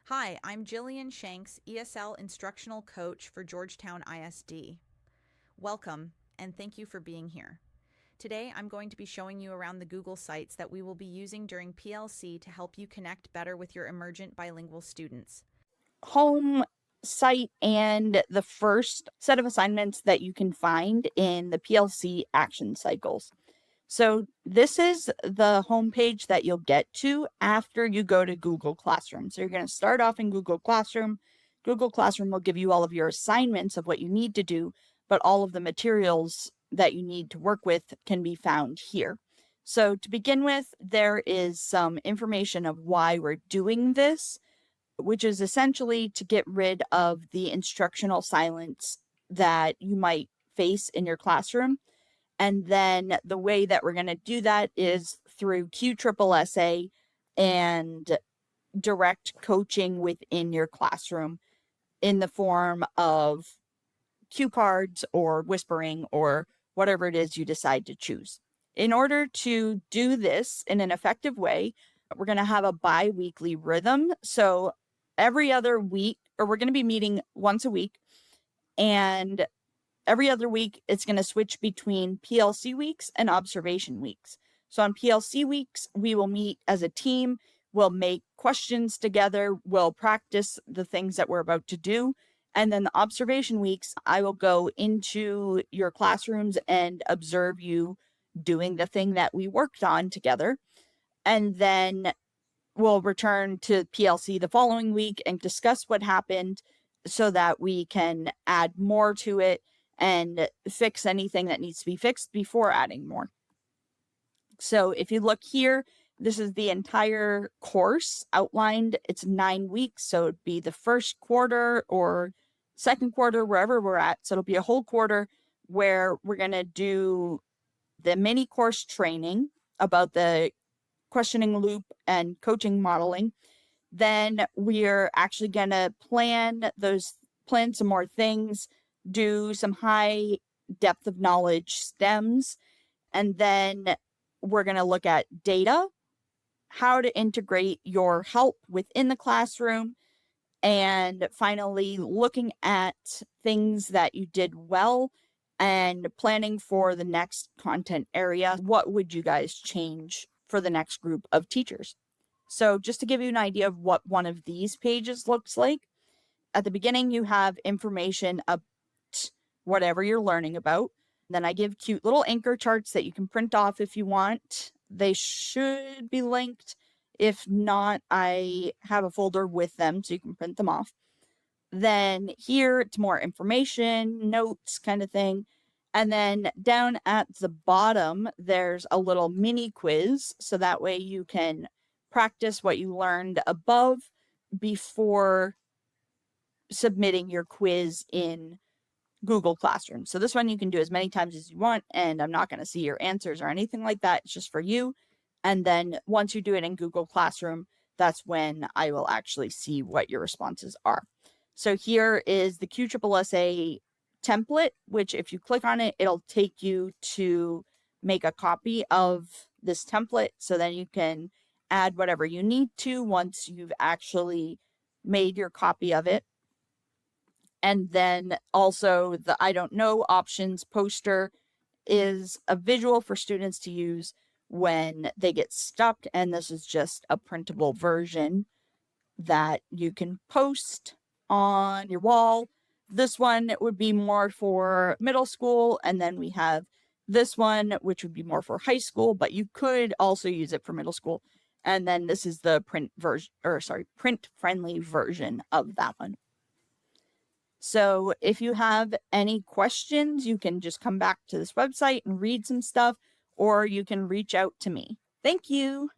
Hi, I'm Jillian Shanks, ESL Instructional Coach for Georgetown ISD. Welcome, and thank you for being here. Today, I'm going to be showing you around the Google Sites that we will be using during PLC to help you connect better with your emergent bilingual students. Home site and the first set of assignments that you can find in the PLC action cycles. So this is the homepage that you'll get to after you go to Google Classroom. So you're going to start off in Google Classroom. Google Classroom will give you all of your assignments of what you need to do, but all of the materials that you need to work with can be found here. So to begin with, there is some information of why we're doing this, which is essentially to get rid of the instructional silence that you might face in your classroom. And then the way that we're going to do that is through QSSA and direct coaching within your classroom in the form of cue cards or whispering or whatever it is you decide to choose. In order to do this in an effective way, we're going to have a bi-weekly rhythm. So every other week, or we're going to be meeting once a week, and every other week it's going to switch between PLC weeks and observation weeks. So on PLC weeks, we will meet as a team, we'll make questions together, we'll practice the things that we're about to do. And then the observation weeks, I will go into your classrooms and observe you doing the thing that we worked on together. And then we'll return to PLC the following week and discuss what happened so that we can add more to it and fix anything that needs to be fixed before adding more. So if you look here, this is the entire course outlined. It's 9 weeks, so it'd be the first quarter or second quarter, wherever we're at. So it'll be a whole quarter where we're going to do the mini course training about the questioning loop and coaching modeling. Then we're actually going to plan some more things, do some high depth of knowledge stems, and then we're going to look at data, how to integrate your help within the classroom, and finally looking at things that you did well and planning for the next content area. What would you guys change for the next group of teachers? So just to give you an idea of what one of these pages looks like, at the beginning you have information about whatever you're learning about. Then I give cute little anchor charts that you can print off if you want. They should be linked. If not, I have a folder with them so you can print them off. Then here it's more information, notes kind of thing. And then down at the bottom, there's a little mini quiz. So that way you can practice what you learned above before submitting your quiz in Google Classroom. So this one you can do as many times as you want, and I'm not going to see your answers or anything like that. It's just for you. And then once you do it in Google Classroom, that's when I will actually see what your responses are. So here is the QSSA template, which if you click on it, it'll take you to make a copy of this template. So then you can add whatever you need to once you've actually made your copy of it. And then also the I don't know options poster is a visual for students to use when they get stuck. And this is just a printable version that you can post on your wall. This one would be more for middle school. And then we have this one, which would be more for high school, but you could also use it for middle school. And then this is the print friendly version of that one. So if you have any questions, you can just come back to this website and read some stuff, or you can reach out to me. Thank you.